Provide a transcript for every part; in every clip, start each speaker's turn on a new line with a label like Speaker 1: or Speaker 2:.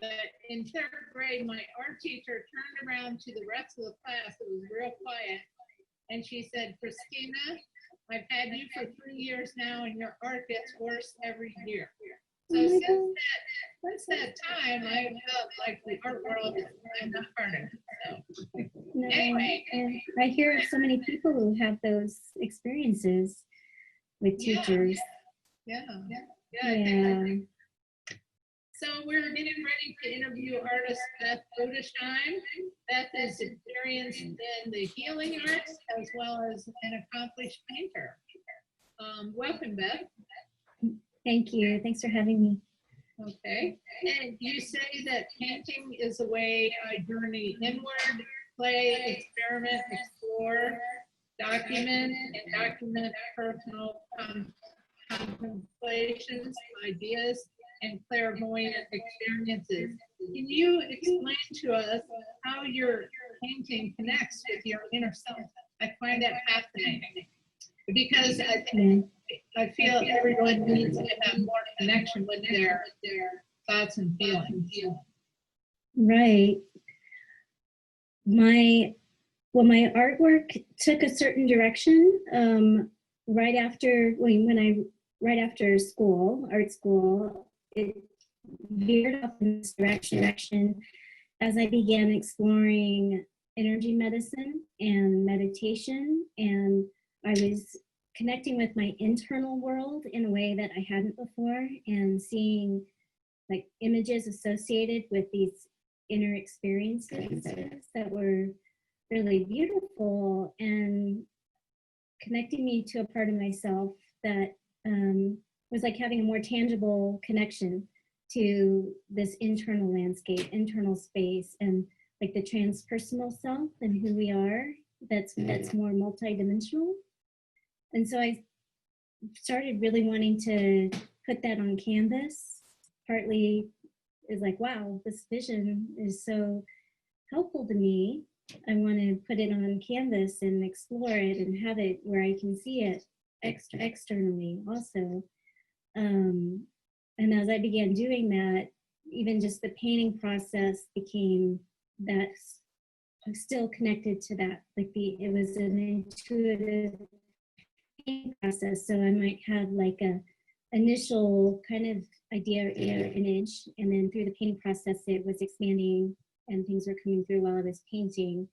Speaker 1: But in third grade, my art teacher turned around to the rest of the class. It was real quiet. And she said, Christina, I've had you for 3 years now, and your art gets worse every year. So since that time, I felt like the art world is not part of it. So
Speaker 2: No,
Speaker 1: anyway,
Speaker 2: and I hear of so many people who have those experiences with teachers.
Speaker 1: Yeah.
Speaker 2: Yeah.
Speaker 1: So we're getting ready to interview artist Beth Budehseim. Beth is experienced in the healing arts as well as an accomplished painter. Welcome, Beth.
Speaker 2: Thank you. Thanks for having me.
Speaker 1: Okay. And you say that painting is a way I journey inward, play, experiment, explore, document personal contemplations, ideas, and clairvoyant experiences. Can you explain to us how your painting connects with your inner self? I find that fascinating because I feel everyone needs to have more connection with their thoughts and feelings.
Speaker 2: Right. My artwork took a certain direction right after school, art school. It veered off in this direction as I began exploring energy medicine and meditation, and I was connecting with my internal world in a way that I hadn't before, and seeing like images associated with these inner experiences that were really beautiful and connecting me to a part of myself that was like having a more tangible connection to this internal landscape, internal space, and like the transpersonal self and who we are that's more multidimensional. And so I started really wanting to put that on canvas. Partly is like, wow, this vision is so helpful to me. I want to put it on canvas and explore it and have it where I can see it externally also. And as I began doing that, even just the painting process became that still connected to that. Like it was an intuitive painting process. So I might have like a initial kind of idea or image, and then through the painting process, it was expanding and things were coming through while I was painting.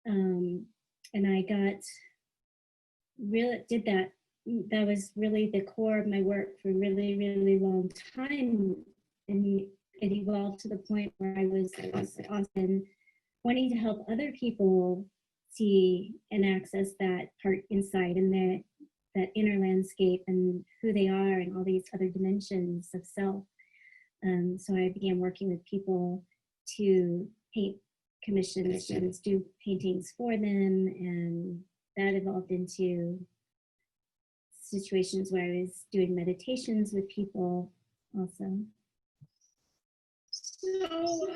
Speaker 2: And I did that. That was really the core of my work for a really, really long time. And it evolved to the point where I was often wanting to help other people see and access that part inside and that inner landscape and who they are and all these other dimensions of self. So I began working with people to paint commissions and do paintings for them, and that evolved into situations where I was doing meditations with people also.
Speaker 1: So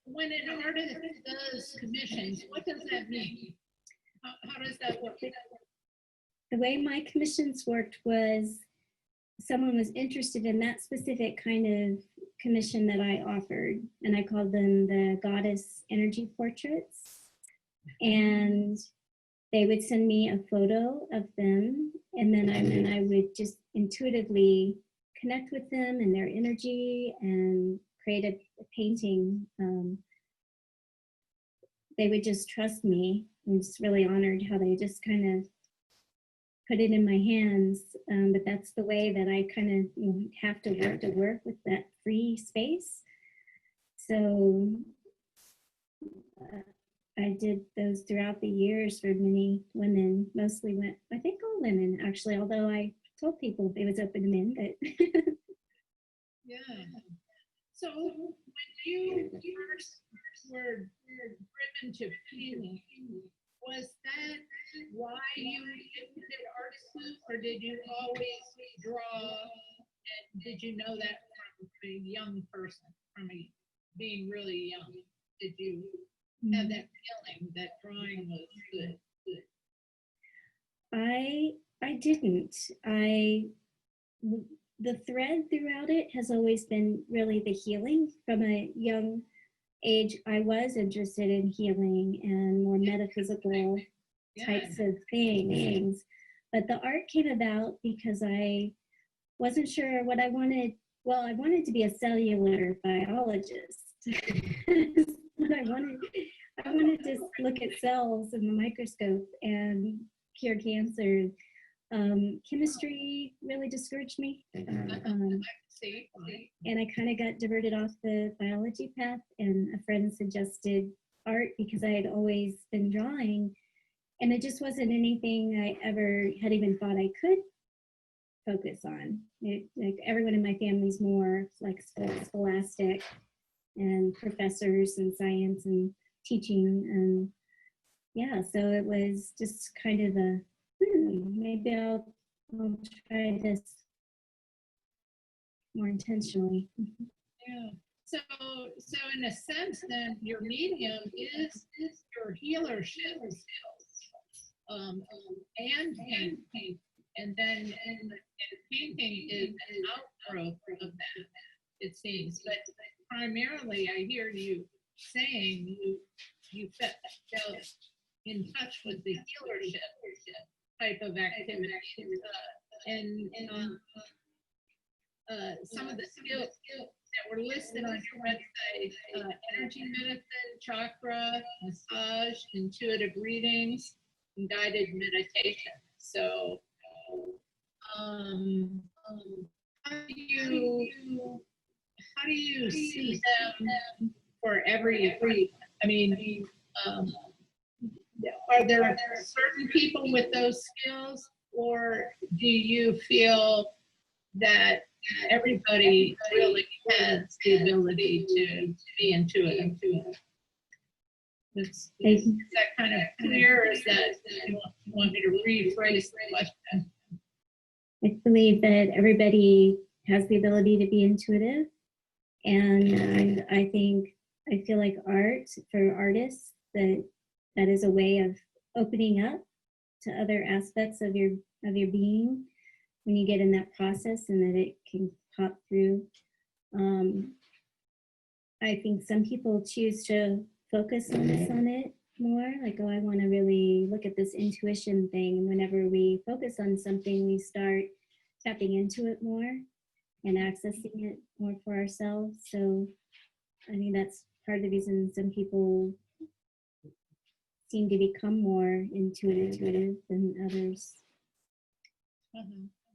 Speaker 1: when an artist does commissions, what does that mean? How does that work?
Speaker 2: The way my commissions worked was someone was interested in that specific kind of commission that I offered, and I called them the goddess energy portraits. And they would send me a photo of them, and then I would just intuitively connect with them and their energy and create a painting. They would just trust me. I'm just really honored how they just kind of put it in my hands. But that's the way that I kind of have to work with that free space. So I did those throughout the years for many women, mostly I think all women actually, although I told people it was open to men, but.
Speaker 1: Yeah. So when you first were driven to painting, was that why you did art school, or did you always draw, and did you know that from a young person, being really young? Did you have that feeling that drawing was good?
Speaker 2: I didn't. I the thread throughout it has always been really the healing. From a young age, I was interested in healing and more metaphysical types of things. But the art came about because I wasn't sure what I wanted. Well, I wanted to be a cellular biologist. But I wanted to look at cells in the microscope and cure cancer. Chemistry really discouraged me. And I kind of got diverted off the biology path, and a friend suggested art because I had always been drawing, and it just wasn't anything I ever had even thought I could focus on. Like everyone in my family's more like scholastic and professors and science and teaching, and yeah, so it was just kind of a maybe I'll try this more intentionally.
Speaker 1: Yeah. So in a sense, then your medium is your healership skills, and painting, and then and painting is an outgrowth of that, it seems. But primarily, I hear you saying you felt in touch with the healership type of activity, and some of the skills that were listed on your website: energy medicine, chakra, massage, intuitive readings, and guided meditation. So, how do you see them for every? I mean, are there certain people with those skills, or do you feel that everybody really has the ability to be intuitive? Is that kind of clear, or is that you want me to rephrase the question?
Speaker 2: I believe that everybody has the ability to be intuitive, and I feel like art for artists, that is a way of opening up to other aspects of your being when you get in that process, and that it can pop through. I think some people choose to focus on it more, like, oh, I want to really look at this intuition thing. And whenever we focus on something, we start tapping into it more and accessing it more for ourselves. So I think that's part of the reason some people seem to become more intuitive than others.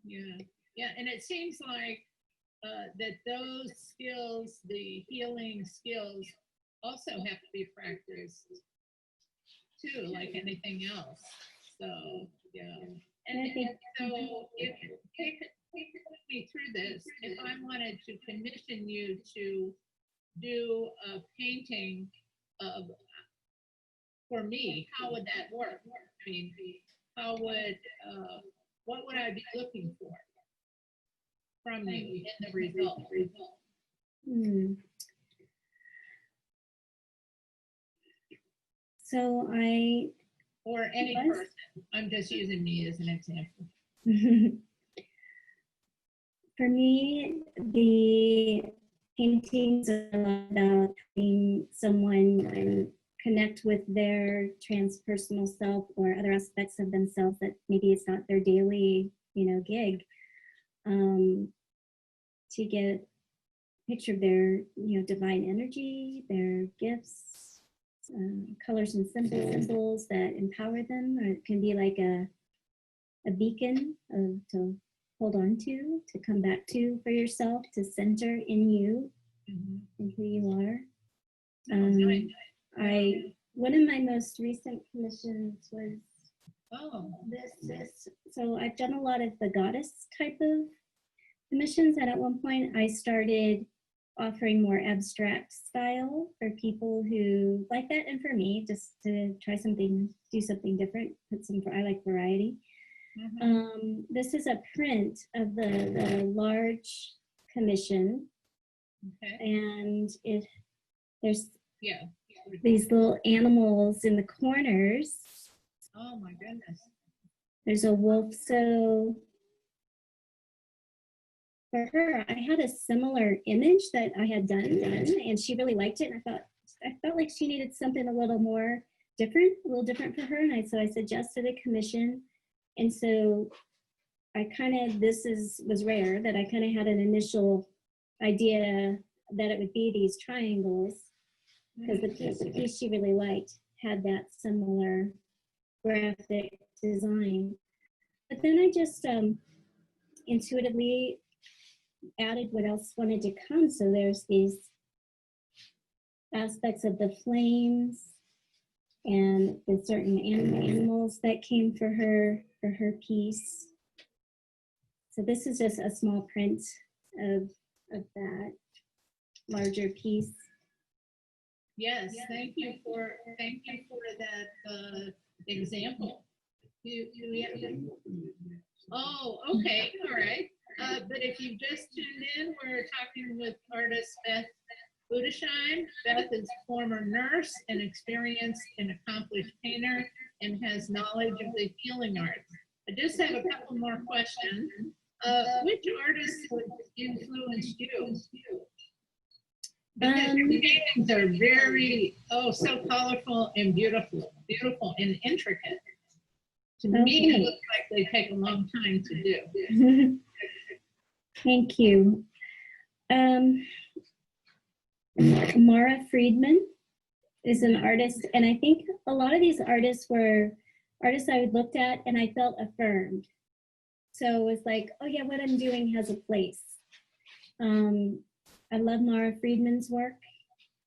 Speaker 1: Yeah, and it seems like that those skills, the healing skills, also have to be practiced too, like anything else. So yeah, and so if take me through this, if I wanted to commission you to do a painting of for me, how would that work? I mean, how would what would I be looking for from you in the result?
Speaker 2: So
Speaker 1: or any person. I'm just using me as an example.
Speaker 2: For me, the paintings are about having someone connect with their transpersonal self or other aspects of themselves that maybe it's not their daily, gig, to get a picture of their, divine energy, their gifts, colors and symbols that empower them, or it can be like a beacon to hold on to come back to for yourself, to center in you, and who you are. One of my most recent commissions was this. So I've done a lot of the goddess type of commissions, and at one point I started offering more abstract style for people who like that, and for me, just to try something, do something different, I like variety. This is a print of the large commission, and there's these little animals in the corners.
Speaker 1: Oh my goodness!
Speaker 2: There's a wolf, so for her, I had a similar image that I had done, and she really liked it. And I felt like she needed something a little more different, a little different for her. And so I suggested a commission. And so I kind of, was rare that I kind of had an initial idea that it would be these triangles, because the piece she really liked had that similar graphic design. But then I just intuitively added what else wanted to come. So there's these aspects of the flames and the certain animals that came for her piece. So this is just a small print of that larger piece.
Speaker 1: Yes, thank you for that example. Oh, okay, all right. But if you just tuned in, we're talking with artist Beth Budehseim. Beth is a former nurse, an experienced and accomplished painter, and has knowledge of the healing arts. I just have a couple more questions. Which artists influenced you? Because your paintings are very, so colorful and beautiful and intricate. To me, it looks like they take a long time to do.
Speaker 2: Thank you. Mara Friedman is an artist, and I think a lot of these artists were artists I looked at and I felt affirmed. So it was like, oh yeah, what I'm doing has a place. I love Mara Friedman's work,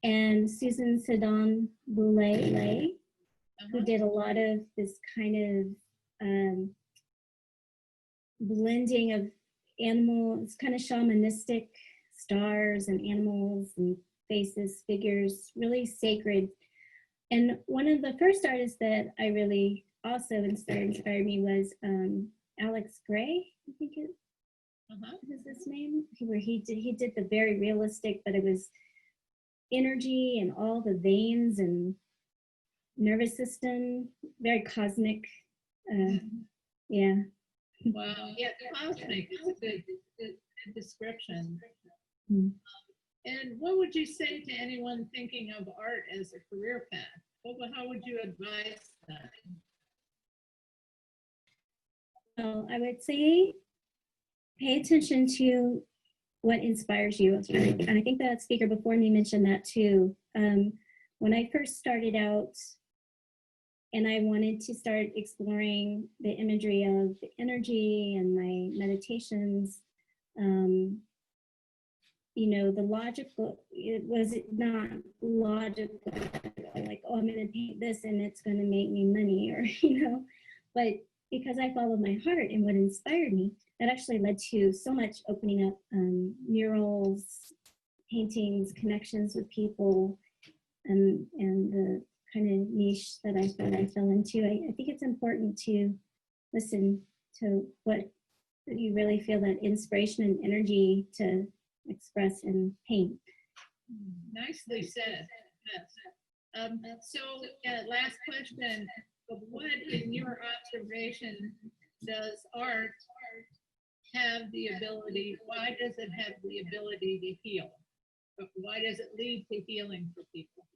Speaker 2: and Susan Sedan Boulay, who did a lot of this kind of blending of animals, kind of shamanistic stars and animals and faces, figures, really sacred. And one of the first artists that I really also inspired me was Alex Gray, I think it is his name, where he did the very realistic, but it was energy and all the veins and nervous system, very cosmic. Yeah.
Speaker 1: Wow. Yeah, cosmic is a good description. And what would you say to anyone thinking of art as a career path? How would you advise them?
Speaker 2: Well, I would say pay attention to what inspires you. And I think that speaker before me mentioned that too. When I first started out and I wanted to start exploring the imagery of energy and my meditations, the logical, it was not logical, like, oh, I'm going to paint this and it's going to make me money, or, but because I followed my heart and what inspired me, that actually led to so much opening up murals, paintings, connections with people, and the kind of niche that I fell into. I think it's important to listen to what you really feel, that inspiration and energy to express and paint.
Speaker 1: Nicely said. Yes. Last question. What, in your observation, does art have the ability, why does it have the ability to heal? Why does it lead to healing for people?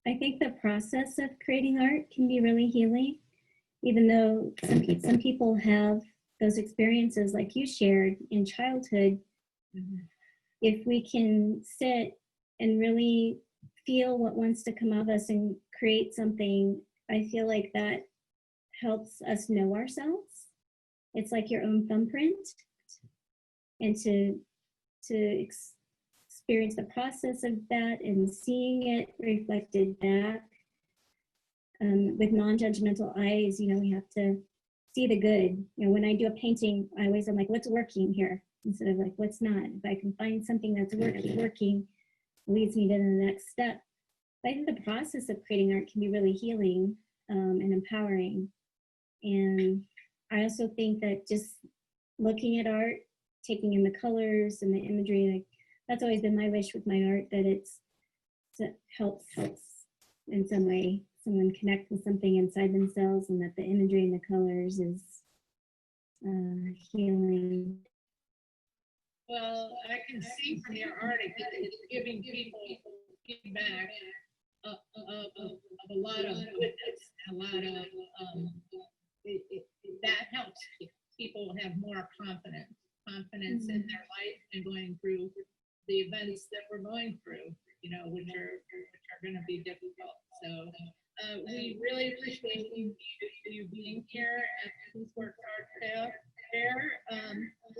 Speaker 2: I think the process of creating art can be really healing, even though some people have those experiences like you shared in childhood. If we can sit and really feel what wants to come of us and create something, I feel like that helps us know ourselves. It's like your own thumbprint, and to experience the process of that and seeing it reflected back with non-judgmental eyes. We have to see the good. When I do a painting, I'm like, what's working here? Instead of like, what's not. If I can find something that's working, leads me to the next step. But I think the process of creating art can be really healing and empowering. And I also think that just looking at art, taking in the colors and the imagery, like, that's always been my wish with my art, that it helps in some way someone connect with something inside themselves, and that the imagery and the colors is healing.
Speaker 1: Well, I can see from your art, it's giving people feedback of a lot of goodness, a lot of, that helps people have more confidence in their life and going through the events that we're going through, you know, which are going to be difficult. So we really appreciate you being here at the PeaceWorks Art Fair.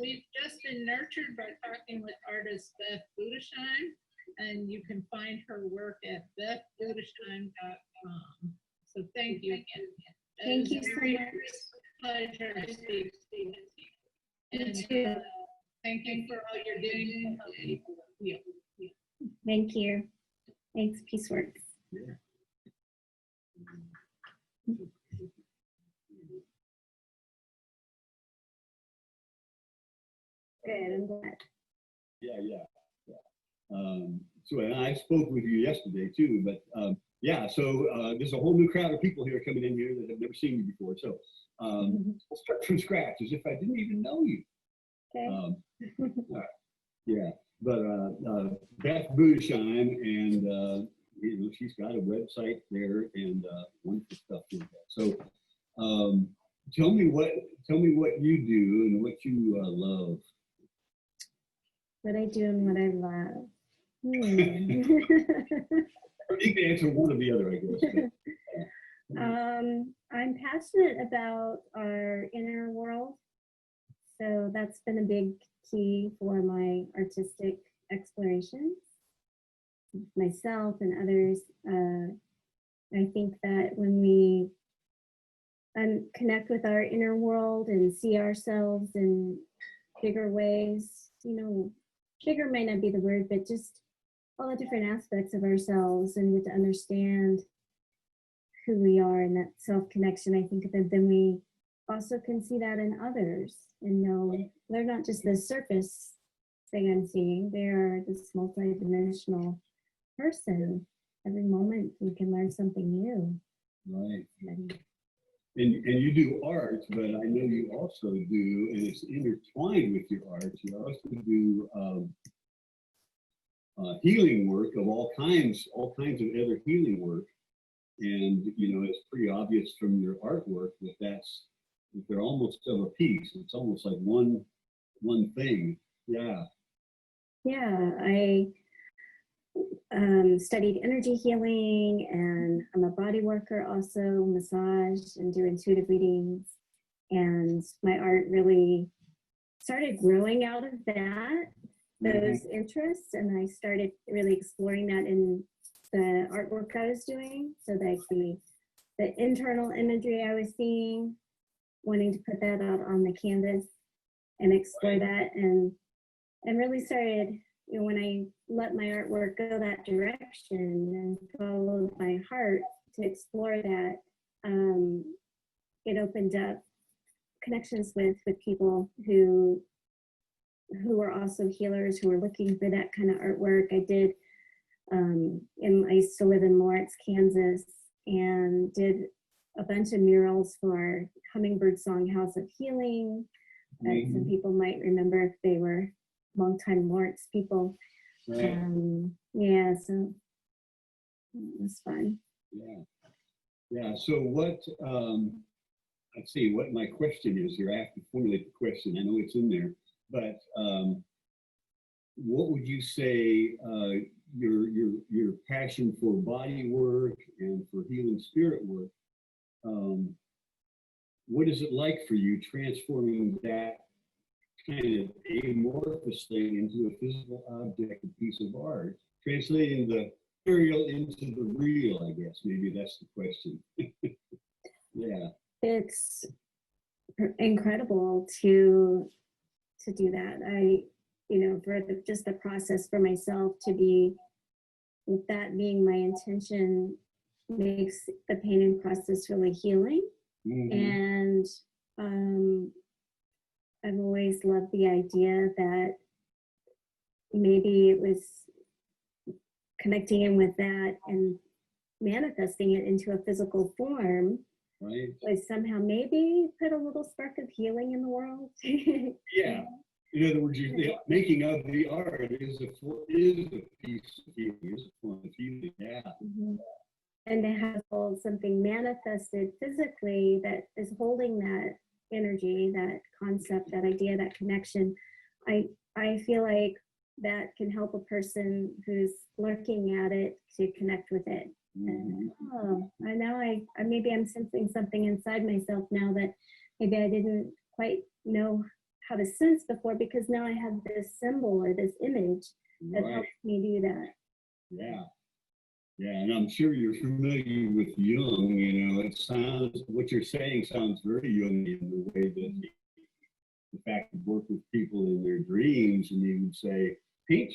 Speaker 1: We've just been nurtured by talking with artist Beth Budehseim, and you can find her work at bethbudehseim.com. So thank you again.
Speaker 2: Thank you so much.
Speaker 1: Pleasure to speak to you. And thank you for all you're doing to help people heal.
Speaker 2: Thank you. Thanks, PeaceWorks.
Speaker 3: Yeah.
Speaker 2: Good, I'm glad.
Speaker 3: Yeah. So, and I spoke with you yesterday too, but yeah, so there's a whole new crowd of people here coming in here that have never seen you before. So we'll start from scratch as if I didn't even know you.
Speaker 2: Okay.
Speaker 3: Yeah, but Beth Budehseim, and you know, she's got a website there and wonderful stuff in there. So tell me what you do and what you love.
Speaker 2: What I do and what I love.
Speaker 3: You can answer one or the other, I guess.
Speaker 2: I'm passionate about our inner world. So that's been a big key for my artistic explorations, myself and others. I think that when we connect with our inner world and see ourselves in bigger ways, you know, bigger might not be the word, but just all the different aspects of ourselves, and get to understand who we are and that self-connection, I think that then we also can see that in others and know they're not just the surface thing I'm seeing, they're this multi-dimensional person. Every moment we can learn something new.
Speaker 3: Right. And you do art, but I know you also do, and it's intertwined with your art, you also do healing work of all kinds of other healing work. And, you know, it's pretty obvious from your artwork that they're almost of a piece. It's almost like one thing. Yeah.
Speaker 2: Yeah, I studied energy healing, and I'm a body worker also, massage and do intuitive readings. And my art really started growing out of those interests. And I started really exploring that in the artwork I was doing. So like the internal imagery I was seeing, wanting to put that out on the canvas and explore that, and really started, you know, when I let my artwork go that direction and followed my heart to explore that, it opened up connections with people who were also healers, who were looking for that kind of artwork. I did, and I used to live in Lawrence, Kansas, and did a bunch of murals for Hummingbird Song House of Healing. Some people might remember if they were longtime Lawrence people.
Speaker 3: Right.
Speaker 2: Yeah, so it was fun.
Speaker 3: Yeah. So what? Let's see what my question is here. I have to formulate the question. I know it's in there, but what would you say your passion for body work and for healing spirit work? What is it like for you transforming that kind of amorphous thing into a physical object, a piece of art, translating the material into the real? I guess maybe that's the question. Yeah.
Speaker 2: It's incredible to do that. You know, for just the process for myself to be, with that being my intention, makes the painting process really healing. And I've always loved the idea that maybe it was connecting in with that and manifesting it into a physical form
Speaker 3: right.
Speaker 2: would somehow maybe put a little spark of healing in the world.
Speaker 3: Yeah. In other words, the making of the art is a piece of healing, is a form of healing. Yeah.
Speaker 2: Mhm. And to have something manifested physically that is holding that energy, that concept, that idea, that connection, I feel like that can help a person who's looking at it to connect with it. And, oh, I know I maybe I'm sensing something inside myself now that maybe I didn't quite know how to sense before, because now I have this symbol or this image that
Speaker 3: Right.
Speaker 2: helps me do that.
Speaker 3: Yeah. Yeah, and I'm sure you're familiar with Jung. You know, it sounds, what you're saying sounds very Jungian, the way that he, in fact, work with people in their dreams, and you would say, paint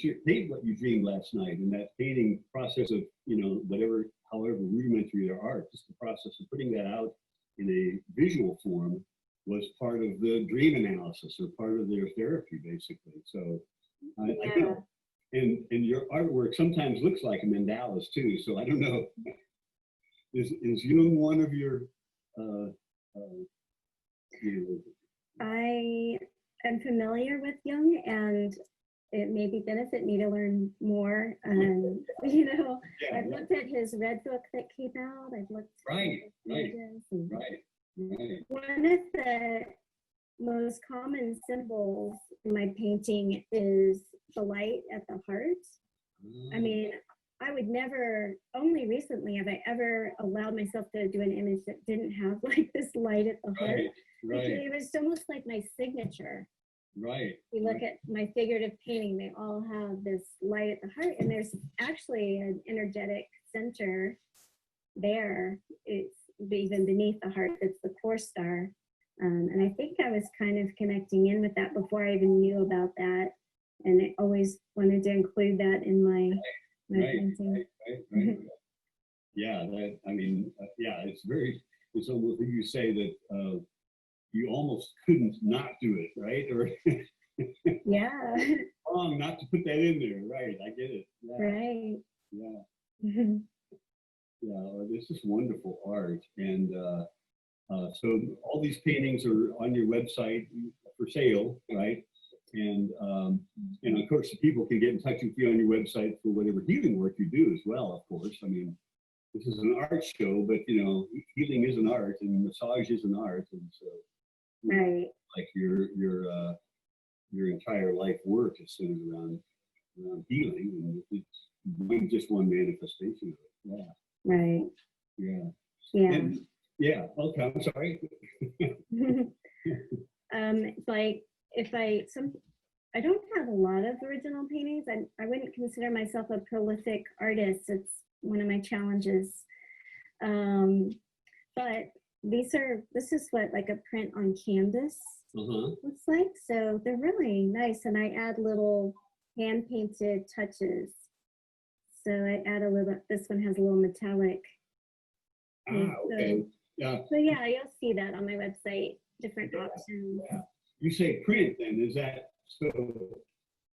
Speaker 3: what you dreamed last night, and that painting process of, you know, whatever, however rudimentary their art, just the process of putting that out in a visual form was part of the dream analysis or part of their therapy, basically. So I know. And your artwork sometimes looks like a mandalas too. So I don't know. Is Jung one of your?
Speaker 2: I am familiar with Jung, and it maybe benefit me to learn more. You know,
Speaker 3: Yeah,
Speaker 2: I've looked at his red book that came out. I've looked
Speaker 3: right,
Speaker 2: at
Speaker 3: right,
Speaker 2: right.
Speaker 3: right.
Speaker 2: One of the most common symbols in my painting is the light at the heart. I mean, I would never, only recently have I ever allowed myself to do an image that didn't have like this light at the heart.
Speaker 3: Right.
Speaker 2: It was almost like my signature.
Speaker 3: Right.
Speaker 2: You look at my figurative painting, they all have this light at the heart, and there's actually an energetic center there. It's even beneath the heart, it's the core star. And I think I was kind of connecting in with that before I even knew about that. And I always wanted to include that in my painting.
Speaker 3: Right. Yeah, that, I mean, yeah, it's almost, you say that you almost couldn't not do it, right? Or
Speaker 2: Yeah.
Speaker 3: wrong not to put that in there, right? I get it. Yeah.
Speaker 2: Right.
Speaker 3: Yeah. Yeah, well, this is wonderful art. And so all these paintings are on your website for sale, right? And of course, people can get in touch with you on your website for whatever healing work you do as well, of course. I mean, this is an art show, but you know, healing is an art and massage is an art. And so,
Speaker 2: right.
Speaker 3: like your entire life work is centered around healing, and it's just one manifestation of it. Yeah.
Speaker 2: Right.
Speaker 3: Yeah.
Speaker 2: Yeah.
Speaker 3: And, yeah. Okay. I'm sorry.
Speaker 2: Like if I don't have a lot of original paintings. I wouldn't consider myself a prolific artist. It's one of my challenges. But this is what like a print on canvas looks like. So they're really nice, and I add little hand painted touches. So I add a little. This one has a little metallic.
Speaker 3: Okay. Yeah.
Speaker 2: So yeah, you'll see that on my website. Different options.
Speaker 3: Yeah. You say print, then is that so?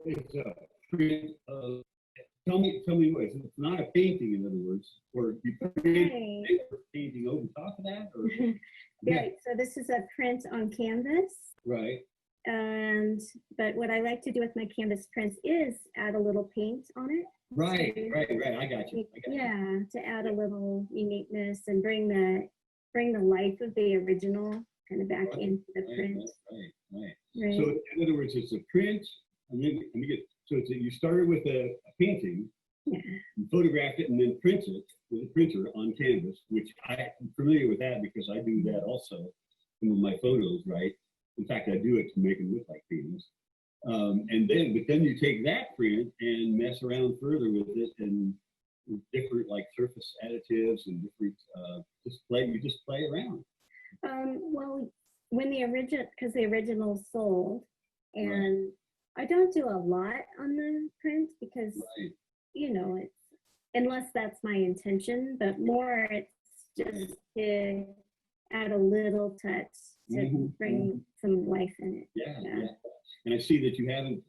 Speaker 3: It's a print of. Tell me what. It's not a painting, in other words, or you print painting over top of that, or
Speaker 2: right. So this is a print on canvas.
Speaker 3: Right.
Speaker 2: But what I like to do with my canvas prints is add a little paint on it.
Speaker 3: Right. I got you.
Speaker 2: To add a little uniqueness and bring the life of the original kind of back into the print.
Speaker 3: Right. So in other words, it's a print. Let me get. So you started with a painting.
Speaker 2: Yeah.
Speaker 3: You photographed it and then print it with a printer on canvas, which I'm familiar with that because I do that also. Some of my photos, right? In fact, I do it to make them look like paintings. But then you take that print and mess around further with it and with different like surface additives and different you just play around.
Speaker 2: Well, when the original sold, and I don't do a lot on the print because you know, it's unless that's my intention, but more it's just to add a little touch to bring some life in it.
Speaker 3: Yeah. And I see that you haven't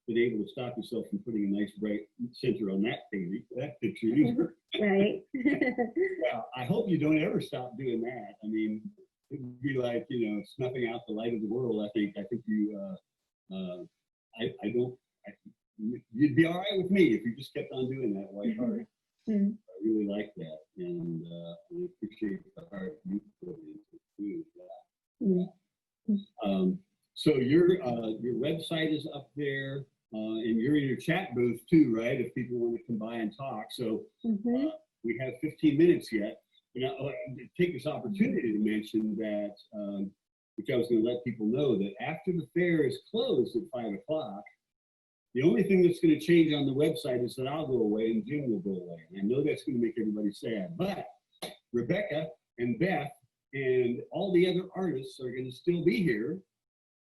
Speaker 3: been able to stop yourself from putting a nice bright center on that picture either.
Speaker 2: Right.
Speaker 3: Well, I hope you don't ever stop doing that. I mean, it would be like, snuffing out the light of the world. I think you, I don't, you'd be all right with me if you just kept on doing that white heart.
Speaker 2: Mm-hmm.
Speaker 3: I really like that, and I appreciate the heart you put into it too. Yeah.
Speaker 2: Mm-hmm.
Speaker 3: So your website is up there, and you're in your chat booth too, right? If people want to come by and talk. So
Speaker 2: Mm-hmm.
Speaker 3: We have 15 minutes yet. And I'll take this opportunity to mention that, which I was going to let people know, that after the fair is closed at 5 o'clock, the only thing that's going to change on the website is that I'll go away and Jim will go away. And I know that's going to make everybody sad, but Rebecca and Beth and all the other artists are going to still be here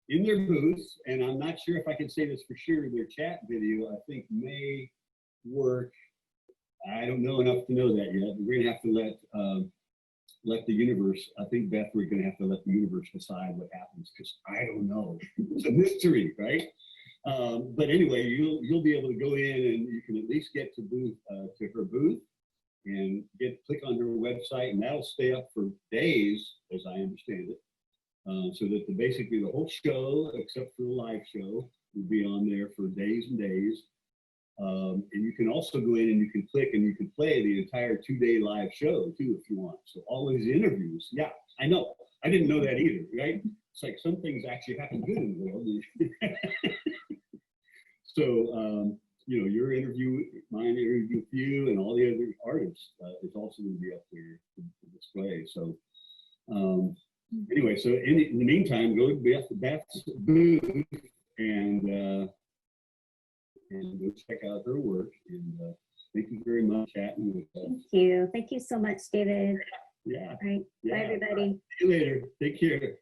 Speaker 3: in their booths. And I'm not sure if I can say this for sure. Their chat video, I think, may work. I don't know enough to know that yet. We're going to have to let the universe, I think, Beth, we're going to have to let the universe decide what happens, because I don't know. It's a mystery, right? But anyway, you'll be able to go in and you can at least get to her booth and click on her website, and that'll stay up for days, as I understand it. So that basically the whole show, except for the live show, will be on there for days and days. And you can also go in and you can click and you can play the entire 2-day live show too, if you want. So all these interviews. Yeah, I know. I didn't know that either, right? It's like some things actually happen good in the world. So, your interview, mine interview with you, and all the other artists is also going to be up there to display. So, anyway, so in the meantime, go to Beth's booth and go check out her work. And thank you very much for chatting with us.
Speaker 2: Thank you. Thank you so much, David.
Speaker 3: Yeah.
Speaker 2: All right.
Speaker 3: Yeah.
Speaker 2: Bye, everybody.
Speaker 3: See you later. Take care.